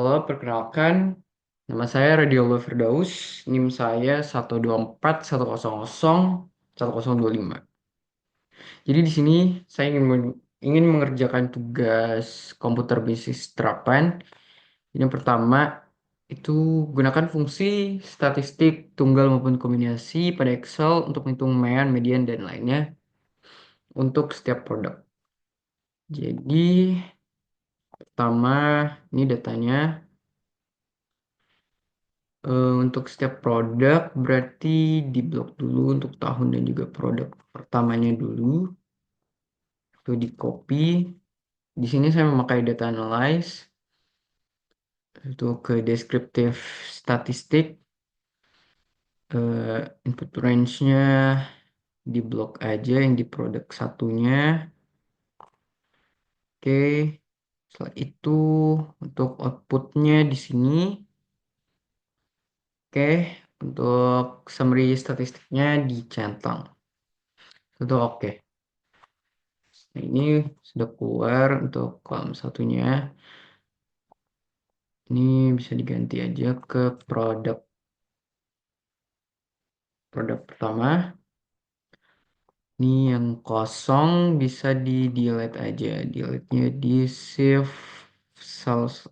Halo, perkenalkan, nama saya Radiollah Firdaus, NIM saya 124 100 1025. Jadi di sini saya ingin mengerjakan tugas komputer bisnis terapan. Yang pertama itu gunakan fungsi statistik tunggal maupun kombinasi pada Excel untuk menghitung mean, median, dan lainnya untuk setiap produk. Jadi pertama ini datanya. Untuk setiap produk berarti diblok dulu untuk tahun dan juga produk pertamanya dulu. Itu di copy. Di sini saya memakai data analyze itu ke descriptive statistik. Input range-nya di blok aja yang di produk satunya. Oke. Setelah itu untuk outputnya di sini. Oke. Untuk summary statistiknya dicentang. Itu oke. Nah, ini sudah keluar untuk kolom satunya. Ini bisa diganti aja ke produk produk pertama. Ini yang kosong bisa di delete aja. Delete-nya di save cells.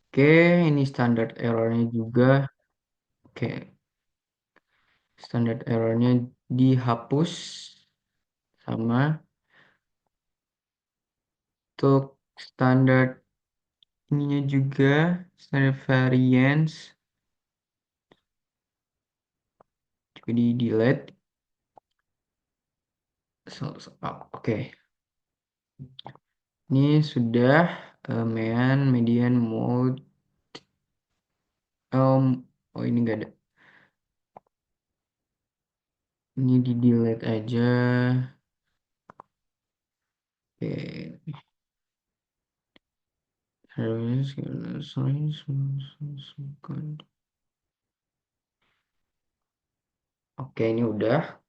Oke, ini standard errornya juga. Oke, standard errornya dihapus sama. Untuk standard ininya juga standard variance juga di delete. Oke. Ini sudah mean, median, mode. Oh ini enggak ada. Ini di delete aja. Oke. Oke, ini udah.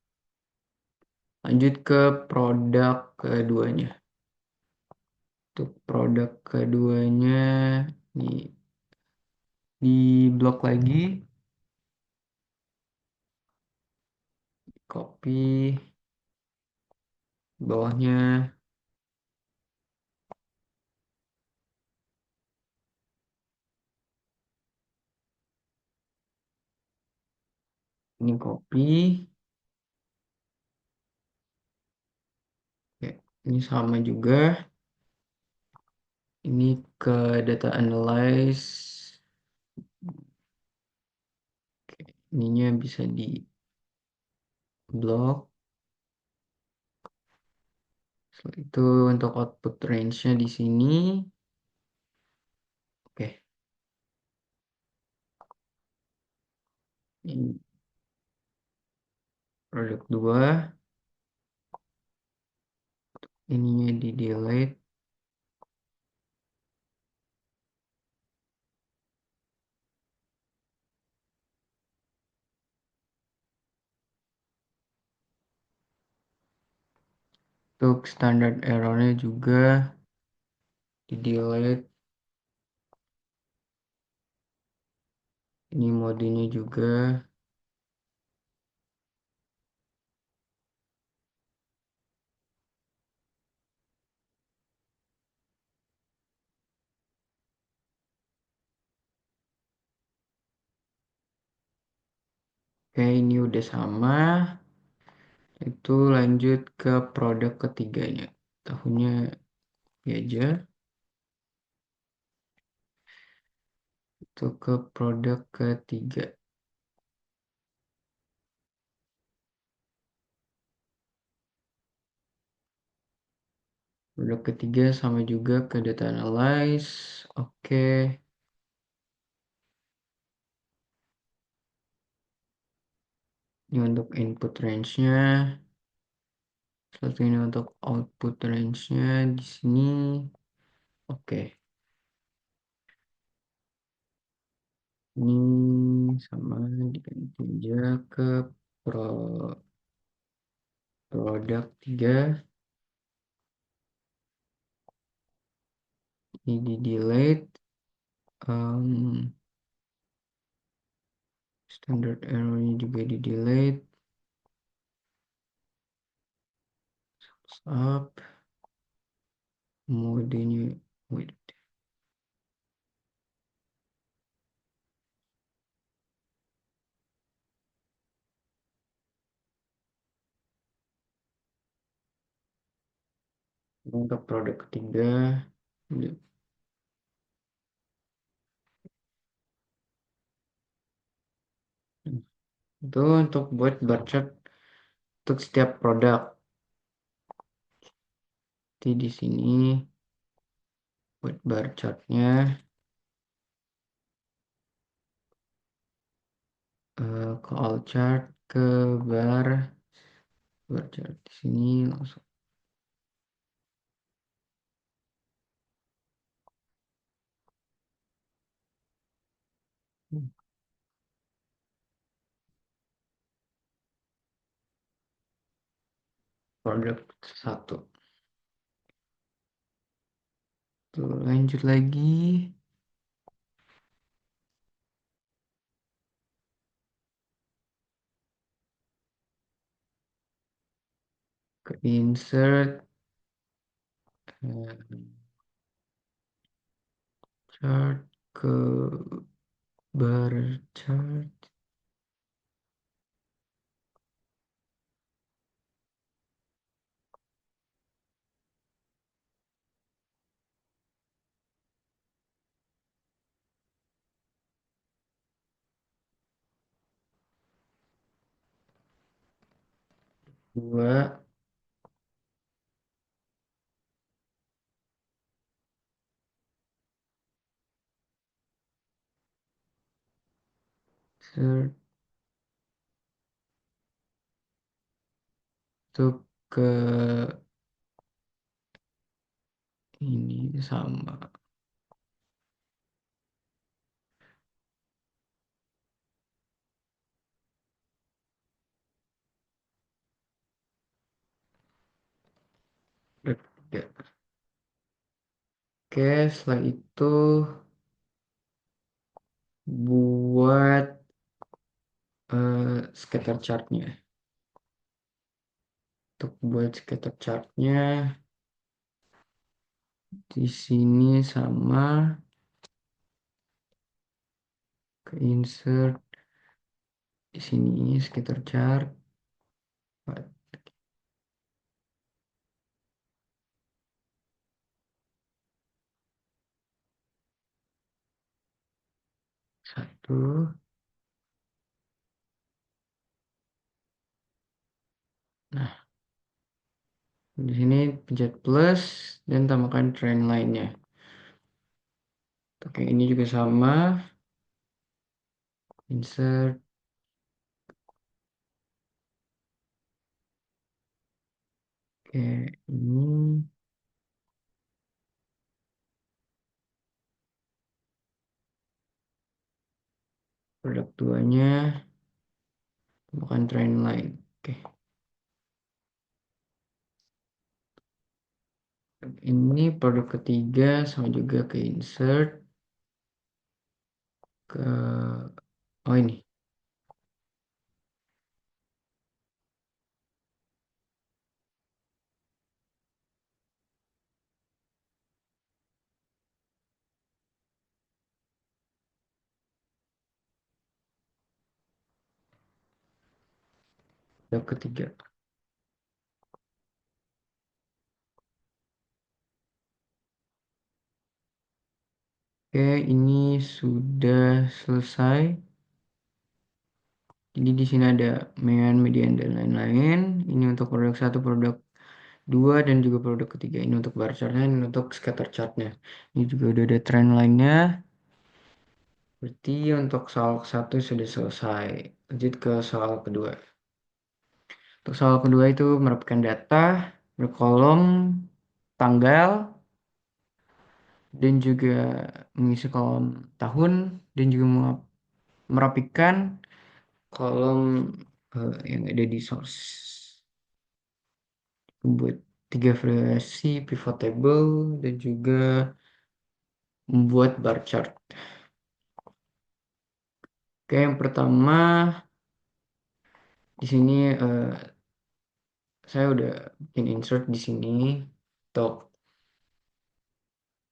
Lanjut ke produk keduanya. Untuk produk keduanya, nih di blok lagi, copy bawahnya, ini copy. Oke, ini sama juga. Ini ke data analyze. Oke, ininya bisa di blok. Setelah itu untuk output range-nya di sini. Oke, ini produk 2. Ininya di delete. Untuk standard errornya juga di delete. Ini modenya juga. Oke, ini udah sama. Itu lanjut ke produk ketiganya. Tahunnya ya aja. Itu ke produk ketiga. Produk ketiga sama juga ke data analyze. Oke. Ini untuk input range-nya. Satu ini untuk output range-nya di sini. Oke. Ini sama diganti aja ke pro produk 3. Ini di delete. Em, standard errornya juga di delete. Up. Modenya. Wait. Untuk produk ketiga. Itu untuk buat bar chart untuk setiap produk. Jadi di sini buat bar chartnya ke all chart ke bar chart di sini langsung produk satu. Tuh, lanjut lagi ke insert eh, chart ke bar chart. Dua insert untuk ke ini sama produk tiga. Oke, setelah itu buat scatter chartnya. Untuk buat scatter chartnya di sini sama ke insert di sini scatter chart satu. Nah, di sini pencet plus dan tambahkan trend lainnya. Oke, ini juga sama. Insert. Oke, ini produk duanya. Tambahkan trend line. Oke, ini produk ketiga sama juga ke insert ke oh ini produk ketiga. Oke, ini sudah selesai. Jadi di sini ada main, median, dan lain-lain. Ini untuk produk satu, produk dua, dan juga produk ketiga. Ini untuk bar chartnya, ini untuk scatter chartnya. Ini juga udah ada trend lainnya. Berarti untuk soal satu sudah selesai. Lanjut ke soal kedua. Untuk soal kedua itu merupakan data berkolom tanggal dan juga mengisi kolom tahun dan juga merapikan kolom yang ada di source. Membuat tiga variasi pivot table dan juga membuat bar chart. Oke, yang pertama di sini saya udah bikin insert di sini. Untuk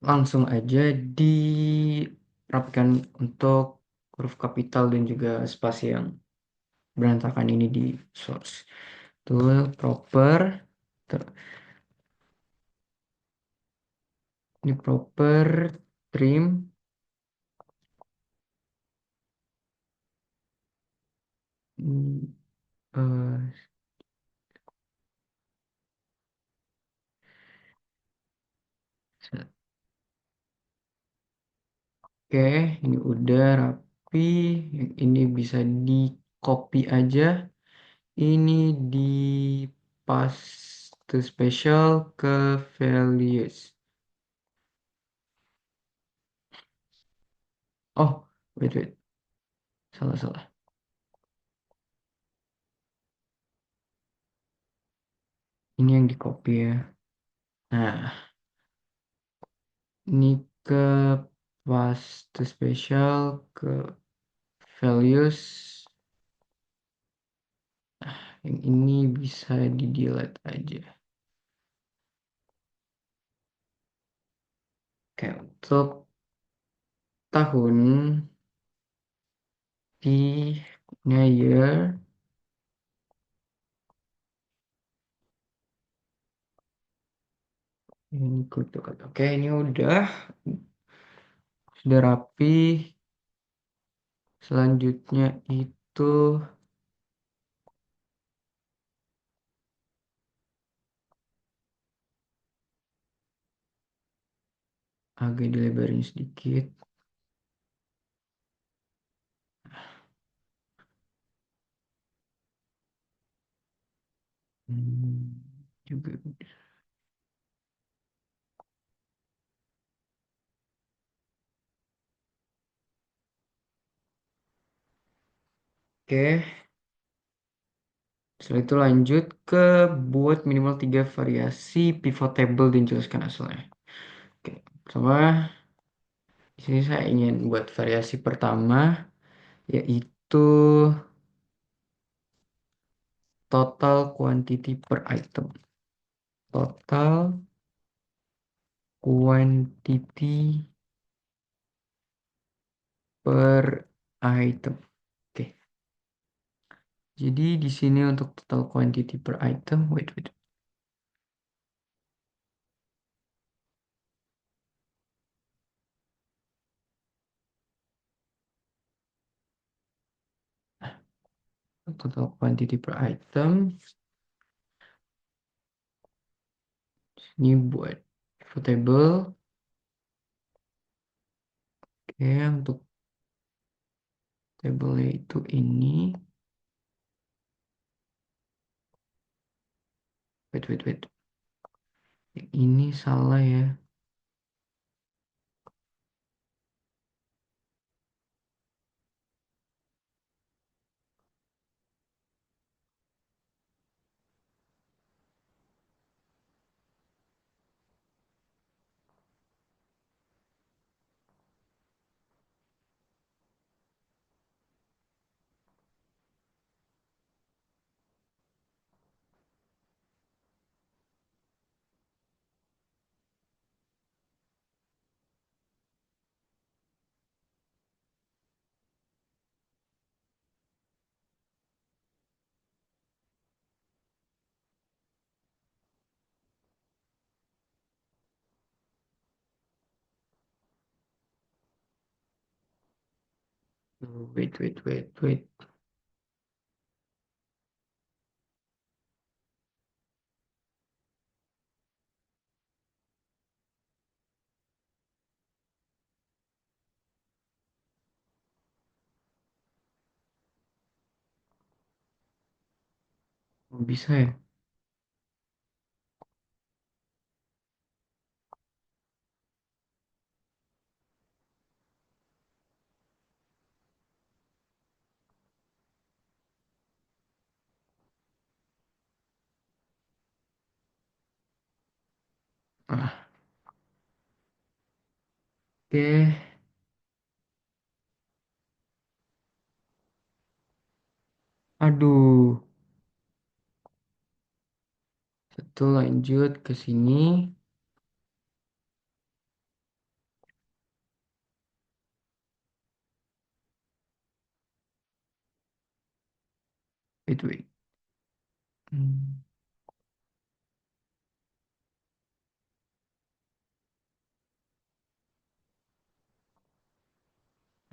langsung aja dirapikan untuk huruf kapital dan juga spasi yang berantakan ini di source. Tuh proper. Ter- Ini proper trim. Hmm, eh, Oke, ini udah rapi. Yang ini bisa di copy aja. Ini di paste special ke values. Oh, wait, wait. Salah, salah. Ini yang di copy ya. Nah, ini ke paste special ke values. Yang ini bisa di delete aja. Oke, untuk tahun di year ini kutu. Oke, ini sudah rapi. Selanjutnya itu agak dilebarin sedikit. Hmm, juga. Oke, setelah itu lanjut ke buat minimal 3 variasi pivot table dan jelaskan hasilnya. Oke, pertama di sini saya ingin buat variasi pertama yaitu total quantity per item. Total quantity per item. Oke, jadi di sini untuk total quantity per item, wait, wait. Total quantity per item. Ini buat pivot table. Oke, untuk tabelnya itu ini. Wait, wait, wait. Ini salah ya. Wait, wait, wait, wait. Bisa ya? Ah, oke. itu lanjut ke sini. Wait, wait. Hmm,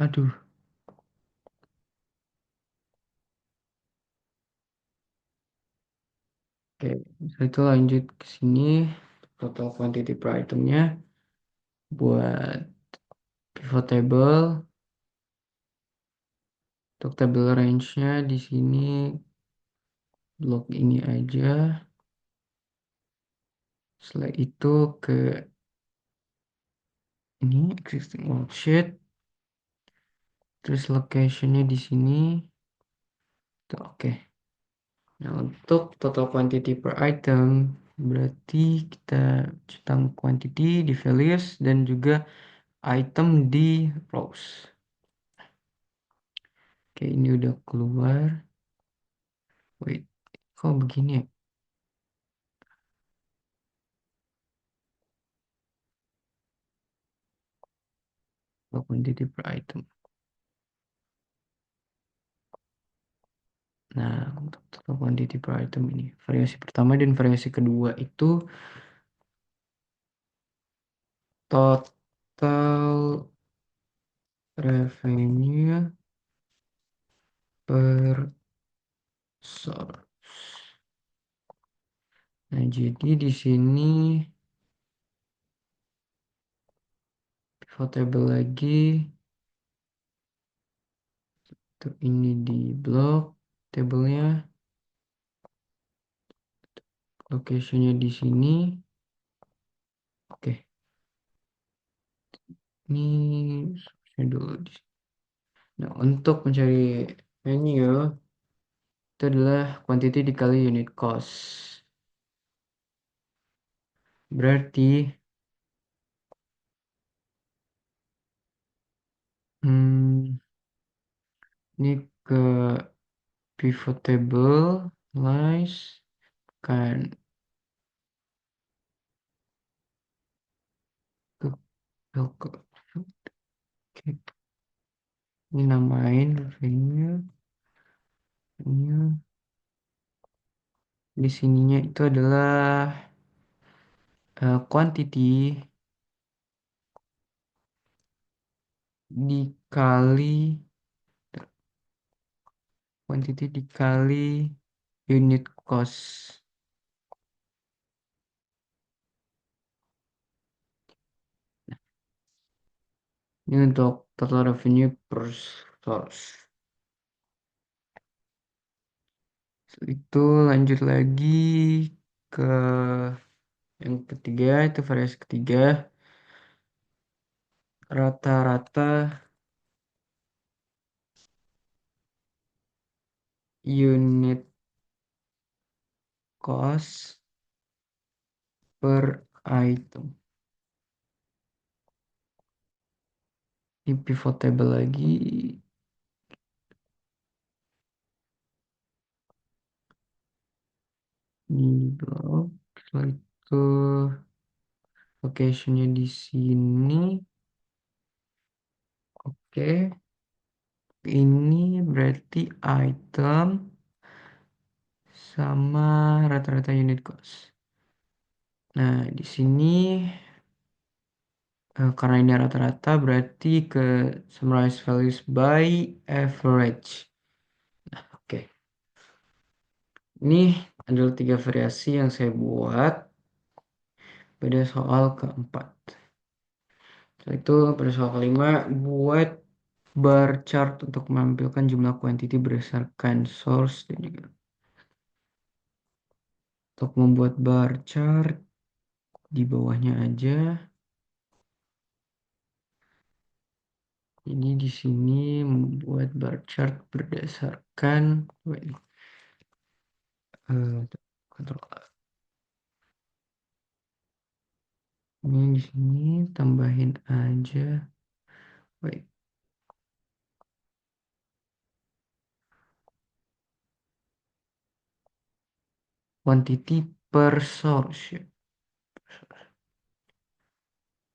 Aduh. Oke, setelah itu lanjut ke sini. Total quantity per itemnya buat pivot table. Untuk table range-nya di sini blok ini aja. Setelah itu ke ini existing worksheet. Terus location-nya di sini. Tuh, oke. Nah, untuk total quantity per item berarti kita centang quantity di values dan juga item di rows. Oke, ini udah keluar. Wait, kok begini ya? Total quantity per item. Nah, untuk total quantity per item ini. Variasi pertama dan variasi kedua itu total revenue per source. Nah, jadi di sini pivot table lagi. Tuh, ini di blok tabelnya. Locationnya di sini. Oke, ini source-nya dulu di sini. Nah, untuk mencari menu itu adalah quantity dikali unit cost. Berarti hmm, ini ke pivot table, nice, kan ke, oke. Ini namain revenue, ini di sininya itu adalah quantity dikali quantity dikali unit cost. Ini untuk total revenue per source. Itu lanjut lagi ke yang ketiga, itu variasi ketiga. Rata-rata unit cost per item. Ini pivot table lagi. Di blok. Setelah itu locationnya di sini. Oke. Ini berarti item sama rata-rata unit cost. Nah, di sini karena ini rata-rata berarti ke summarize values by average. Oke. Ini adalah tiga variasi yang saya buat pada soal keempat. Setelah itu pada soal kelima buat bar chart untuk menampilkan jumlah quantity berdasarkan source dan juga untuk membuat bar chart di bawahnya aja. Ini di sini membuat bar chart berdasarkan kontrol ini di sini tambahin aja. Wait, quantity per source ya.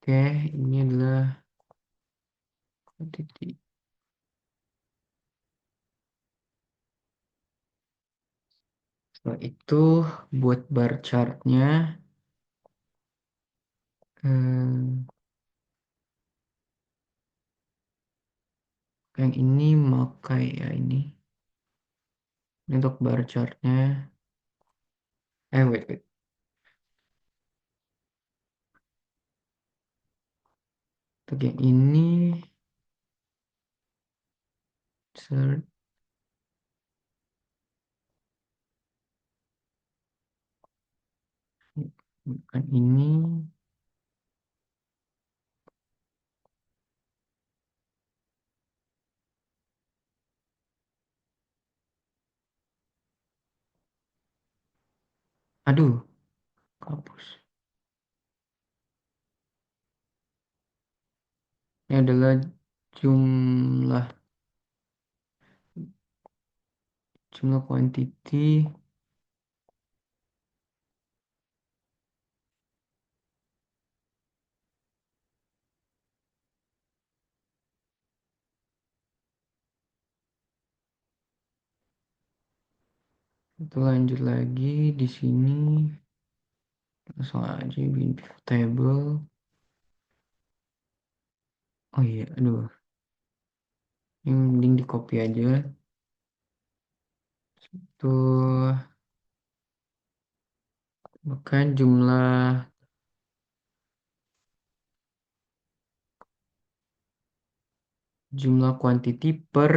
Oke, ini adalah titik. Setelah itu buat bar chartnya, hmm, yang ini pakai ya ini. Ini untuk bar chartnya. Wait. Untuk yang ini, search, bukan ini. Aduh, hapus. Ini adalah jumlah jumlah quantity itu lanjut lagi di sini langsung aja bikin pivot table. Oh iya, aduh, ini mending di copy aja tuh, bahkan jumlah quantity per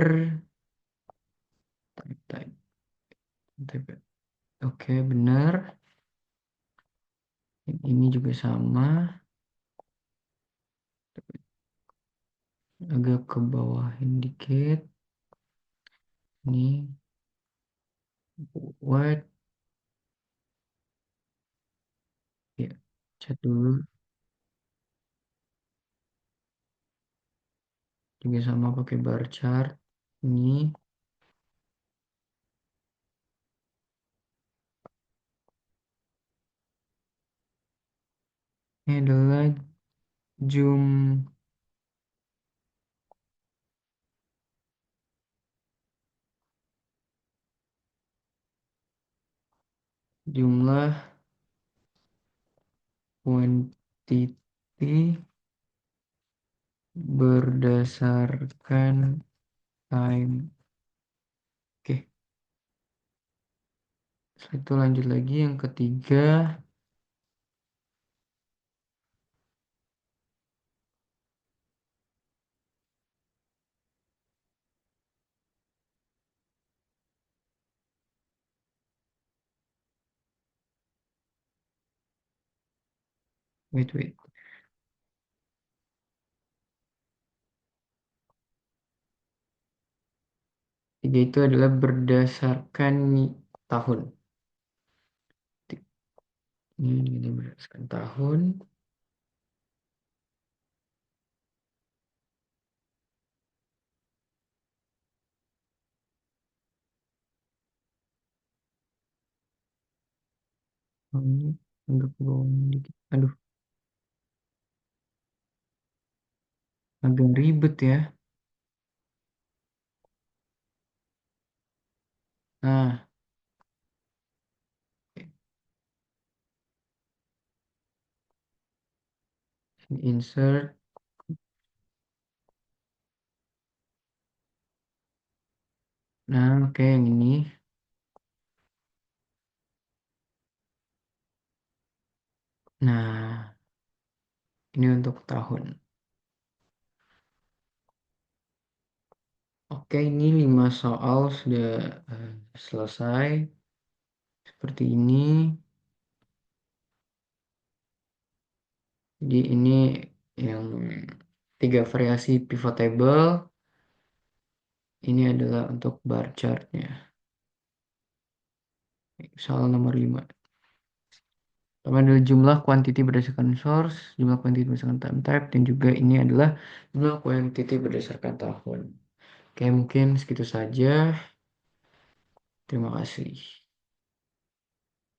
type. Oke, benar. Yang ini juga sama, agak ke bawahin dikit. Ini what ya, cat dulu juga sama pakai bar chart. Ini adalah jum jumlah quantity berdasarkan time. Oke, setelah itu lanjut lagi yang ketiga. Wait. Tiga itu adalah berdasarkan tahun. Ini berdasarkan tahun. Ini agak ke bawah dikit. Aduh, agak ribet ya. Nah, insert. Nah, oke yang ini. Nah, ini untuk tahun. Oke, ini 5 soal sudah selesai. Seperti ini. Jadi ini yang tiga variasi pivot table. Ini adalah untuk bar chartnya. Soal nomor 5. Pertama adalah jumlah quantity berdasarkan source, jumlah quantity berdasarkan time type, dan juga ini adalah jumlah quantity berdasarkan tahun. Oke, mungkin segitu saja. Terima kasih.